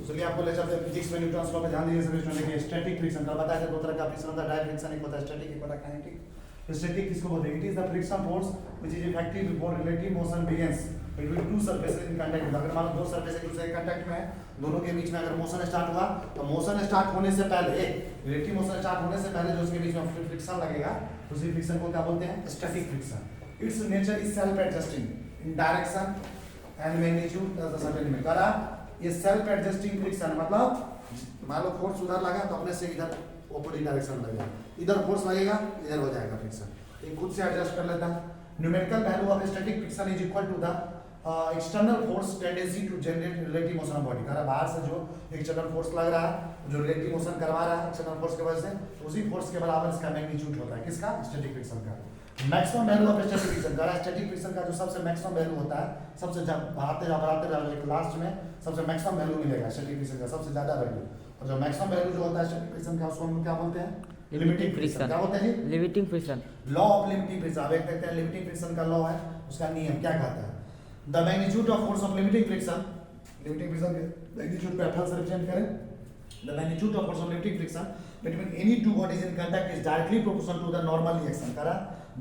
चलिए आपको ले चलते हैं फिजिक्स में न्यूटन्स लॉ पे ध्यान दीजिए सभी स्टूडेंट। देखिए स्टैटिक फ्रिक्शन कल बताया था दो तरह का फ्रिक्शन होता है, डायरेक्ट फ्रिक्शन एक होता है स्टैटिक, एक होता है काइनेटिक। स्टैटिक किसको बोलते हैं? It is the friction force which is effective before relative motion begins between two surfaces in contact. अगर मान लो दो सरफेस एक दूसरे के कांटेक्ट में है, दोनों के बीच में अगर मोशन स्टार्ट हुआ तो मोशन स्टार्ट होने से पहले, रिलेटिव मोशन स्टार्ट होने से पहले जो उसके बीच में फ्रिक्शन लगेगा उसी फ्रिक्शन को क्या बोलते हैं? Static friction. It's nature is self adjusting in direction and magnitude at the certain limit. करा ये सेल्फ एडजस्टिंग फ्रिक्शन मतलब मान लो फोर्स उधर लगा तो अपने से इधर ऑपोजिट डायरेक्शन लगेगा, इधर फोर्स लगेगा इधर हो जाएगा फ्रिक्शन, ये खुद से एडजस्ट कर लेता है। Numerical value of static friction is equal to the external force tendency to generate relative motion of body. करा बाहर से जो एक्सटर्नल फोर्स लग रहा है जो रिलेटिव मोशन करवा रहा है एक्सटर्नल फोर्स की वजह से, उसी फोर्स के बराबर इसका मैग्नीट्यूड होता है। किसका? स्टैटिक फ्रिक्शन का। Maximum value of static friction का, स्टैटिक फ्रिक्शन का जो सबसे मैक्सिमम वैल्यू होता है, सबसे बढ़ाते जाओ एक लास्ट में सबसे मैक्सिमम वैल्यू मिलेगा स्टैटिक फ्रिक्शन का, सबसे ज्यादा वैल्यू। और जो मैक्सिमम वैल्यू जो होता है स्टैटिक फ्रिक्शन का उसको हम क्या बोलते हैं? Limiting friction. क्या बोलते हैं? Limiting friction. Law of limiting friction. अब एक देखते हैं लिमिटिंग फ्रिक्शन का लॉ है, उसका नियम क्या कहता है? The magnitude of force of limiting friction, limiting friction के मैग्नीट्यूड को एफ से रिप्रेजेंट करें। The magnitude of force of limiting friction between any two bodies in contact is directly proportional to the normal reaction. करा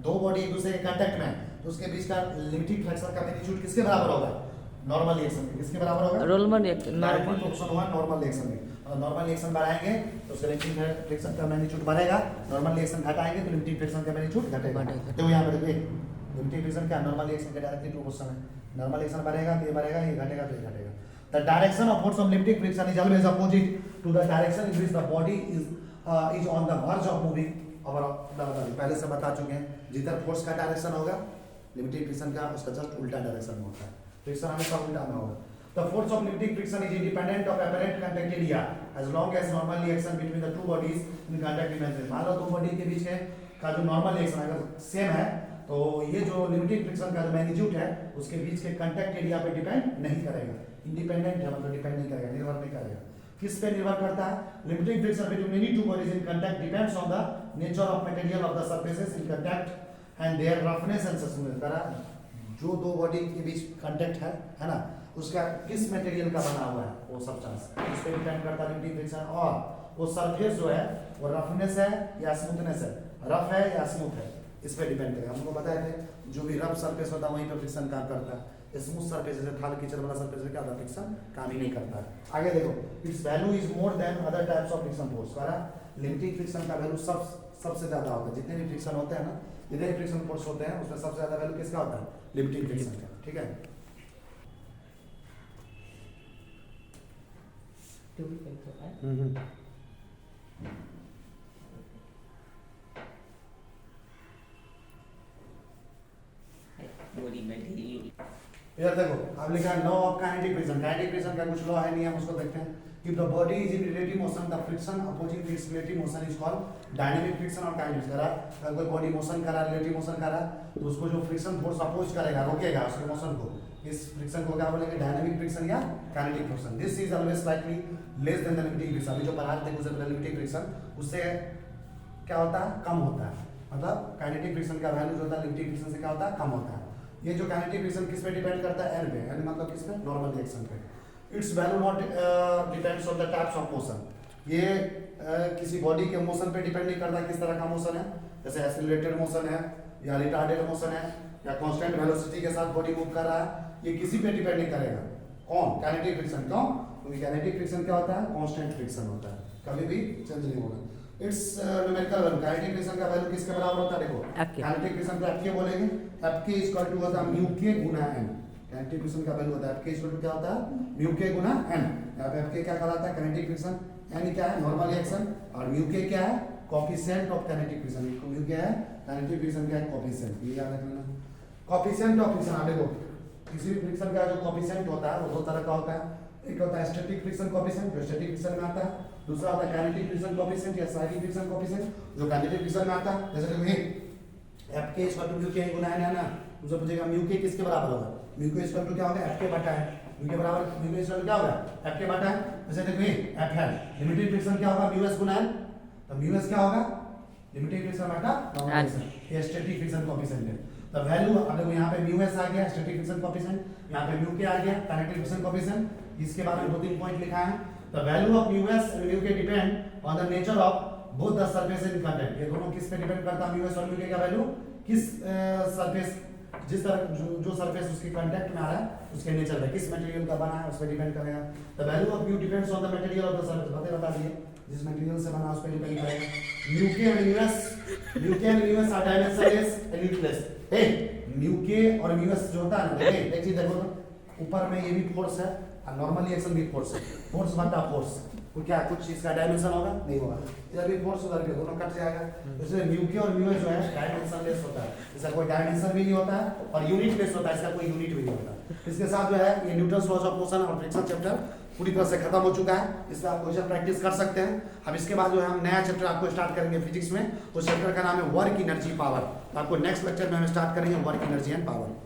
दो body एक दूसरे के contact में है तो उसके बीच का लिमिटिंग फ्रिक्शन का मैग्नीट्यूड किसके बराबर होगा? नॉर्मल रिएक्शन के। किसके बराबर होगा? रोलमन रिएक्शन। डायरेक्टली प्रोपोर्शनल हुआ नॉर्मल रिएक्शन के। और नॉर्मल रिएक्शन बढ़ाएंगे तो उसका लिमिटिंग फ्रिक्शन का मैग्नीट्यूड बढ़ेगा, नॉर्मल रिएक्शन घटाएंगे तो लिमिटिंग फ्रिक्शन का मैग्नीट्यूड घटेगा। देखो यहां पर देखिए लिमिटिंग फ्रिक्शन क्या नॉर्मल रिएक्शन के डायरेक्टली प्रोपोर्शनल है। नॉर्मल रिएक्शन बढ़ेगा तो ये बढ़ेगा, ये घटेगा तो ये घटेगा। The direction of force of limiting friction is always opposite to the direction in which the body is on the verge of moving. और पहले से बता चुके हैं जिधर फोर्स का डायरेक्शन होगा लिमिटिंग फ्रिक्शन का उसका जस्ट उल्टा डायरेक्शन होता है, फ्रिक्शन हमेशा उल्टा में होगा। The force of limiting friction is independent of apparent contact area as long as normal reaction between the two bodies in contact remains। मान लो दो बॉडी के बीच का जो नॉर्मल रिएक्शन अगर सेम है तो ये जो लिमिटिंग फ्रिक्शन का जो मैग्नीट्यूड है उसके बीच के कांटेक्ट एरिया पे डिपेंड नहीं करेगा। इंडिपेंडेंट है मतलब डिपेंड नहीं करेगा, निर्भर नहीं करेगा। किस पे निर्भर करता है? Limiting friction between any two bodies in contact depends on the nature of material of the surfaces in contact and their roughness and suspension. करा जो दो बॉडी के बीच कांटेक्ट है ना, उसका किस मटेरियल का बना हुआ है वो सब्सटेंस, इस पे डिपेंड करता है लिमिटिंग फ्रिक्शन। और वो सरफेस जो है वो रफनेस है या स्मूथनेस है, रफ है या स्मूथ है, इस पे डिपेंड करेगा। हमको बताए थे जो भी रफ सरफेस होता है वहीं पे फ्रिक्शन काम करता है, स्मूथ सरफेस जैसे थाल कीचड़ वाला सरफेस पे क्या होता है? फ्रिक्शन काम ही नहीं करता है। आगे देखो it's value is more than other types of friction force. करा लिमिटिंग फ्रिक्शन का वैल्यू सबसे ज्यादा होता है, जितने भी फ्रिक्शन होते हैं ना, जितने भी फ्रिक्शन फोर्स होते हैं उसमें सबसे ज्यादा वैल्यू किसका होता है? लिमिटिंग फ्रिक्शन का। ठीक है, इधर देखो अब लिखा है law of kinetic friction. Kinetic friction का कुछ लॉ है, नियम उसको देखते हैं। If the body is in relative motion, the friction opposing its relative motion is called dynamic friction और kinetic। करा अगर कोई बॉडी मोशन करा रिलेटिव मोशन करा तो उसको जो फ्रिक्शन फोर्स अपोज करेगा, रोकेगा उसके मोशन को, इस फ्रिक्शन को क्या बोलेंगे? डायनामिक फ्रिक्शन या kinetic friction. This is always slightly less than the limiting friction. अभी जो पढ़ा थे उससे पहले लिमिटिंग फ्रिक्शन उससे क्या होता है? कम होता है। मतलब काइनेटिक फ्रिक्शन का वैल्यू जो होता है लिमिटिंग फ्रिक्शन से क्या होता है? कम होता है। ये जो काइनेटिक फ्रिक्शन किस पे डिपेंड करता है? एन पे, यानी मतलब किस पे? नॉर्मल रिएक्शन पे। It's value not depends on the types of motion. ये किसी बॉडी के मोशन पे डिपेंड नहीं करता किस तरह का मोशन है, जैसे एक्सीलरेटेड मोशन है या रिटार्डेड मोशन है या कांस्टेंट वेलोसिटी के साथ बॉडी मूव कर रहा है, ये किसी पे डिपेंड नहीं करेगा। कौन? Kinetic friction. क्यों? क्योंकि काइनेटिक फ्रिक्शन क्या होता है? कांस्टेंट फ्रिक्शन होता है, कभी भी चेंज नहीं होगा। It's numerical value. Kinetic friction का वैल्यू किसके बराबर होता है? देखो काइनेटिक फ्रिक्शन को Fk बोलेंगे, Fk इक्वल टू होता है म्यू के गुना n। काइनेटिक फ्रिक्शन का वैल्यू होता है Fk इक्वल टू क्या होता है? म्यू के गुना n। यहाँ पे Fk क्या कहलाता है? Kinetic friction. n क्या है? Normal reaction. और म्यू के क्या है? Coefficient of kinetic friction. Mu क्या है? काइनेटिक फ्रिक्शन का कोएफिशिएंट। ये याद रखना, कोएफिशिएंट ऑफ फ्रिक्शन। देखो किसी भी फ्रिक्शन का जो कोएफिशिएंट होता है वो दो तरह का होता है। एक होता है स्टैटिक फ्रिक्शन कोएफिशिएंट जो स्टैटिक फ्रिक्शन में आता है, दूसरा होता है काइनेटिक फ्रिक्शन कोएफिशिएंट या स्टैटिक फ्रिक्शन कोएफिशिएंट जो काइनेटिक फ्रिक्शन में आता है। जैसे देखो Fk इक्वल टू म्यू के गुना n है ना, मुझे पूछेगा म्यू के किसके बराबर होगा? म्यू के इक्वल टू क्या होगा? Fk बटा है। म्यू के बराबर म्यू के इक्वल टू क्या होगा? Fk बटा है। जैसे देखो F है, लिमिटिंग फ्रिक्शन क्या होगा? म्यू s गुना n। तो म्यू s क्या होगा? लिमिटिंग फ्रिक्शन बटा नॉर्मल फ्रिक्शन। ये स्टैटिक फ्रिक्शन कोएफिशिएंट है। तो वैल्यू अब देखो यहाँ पे म्यू s आ गया स्टैटिक फ्रिक्शन कोएफिशिएंट, यहाँ पे म्यू के आ गया काइनेटिक फ्रिक्शन कोएफिशिएंट। इसके बारे में दो तीन पॉइंट लिखा है। The value of mu s and mu k depend on the nature of both the surface in contact. ये दोनों किस पे डिपेंड करता है, म्यू एस और म्यू के का वैल्यू किस सरफेस, जिस तरह जो सरफेस उसके कांटेक्ट में आ रहा है उसके नेचर पे, किस मटेरियल का बना है उस पर डिपेंड करेगा। The value of mu depends on the material of the surface, बता दिए जिस मटेरियल से बना उस पर डिपेंड करेगा। म्यू के and mu S R dimensionless and unitless. A mu के और म्यू एस जो होता है ना, एक चीज देखो तो ऊपर में ये भी फोर्स है और नॉर्मली एक्शन भी फोर्स है, फोर्स बटा फोर्स, तो क्या कुछ इसका डायमेंशन होगा, नहीं होगा, इधर भी फोर्स उधर भी, दोनों कट जाएगा। इसलिए म्यू के और म्यू एस जो है डायमेंशनलेस होता है, इसका कोई डायमेंशन भी नहीं होता है और यूनिटलेस होता है, इसका कोई यूनिट भी नहीं होता। इसके साथ जो है ये न्यूटन्स लॉज ऑफ मोशन और फ्रिक्शन चैप्टर पूरी तरह से खत्म हो चुका है, इसमें आप क्वेश्चन प्रैक्टिस कर सकते हैं। अब इसके बाद जो है हम नया चैप्टर आपको स्टार्ट करेंगे फिजिक्स में, उस चैप्टर का नाम है वर्क एनर्जी पावर। तो आपको नेक्स्ट लेक्चर में हम स्टार्ट करेंगे वर्क एनर्जी एंड पावर।